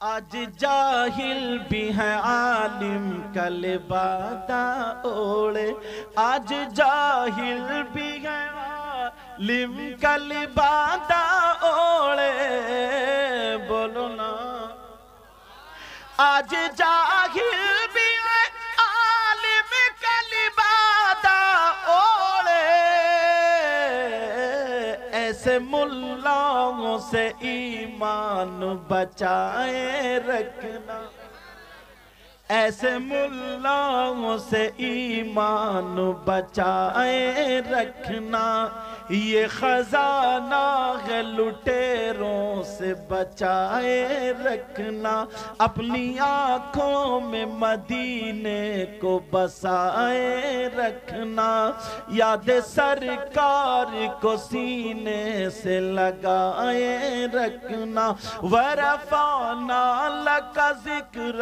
آج جاہل بھی ہیں عالم کا لبادہ اوڑے، آج جاہل بھی ہیں عالم کا لبادہ اوڑے، بولو نا آج جاہل بھی ہیں عالم کا لبادہ اوڑے، ایسے ملاؤں سے ایمان بچائے رکھنا، ایسے ملاؤں سے ایمان بچائے رکھنا، یہ خزانہ ہے لٹیروں سے بچائے رکھنا، اپنی آنکھوں میں مدینے کو بسائے رکھنا، یاد سرکار کو سینے سے لگائے رکھنا، وَرَفَعْنَا لَكَ ذِكْرَ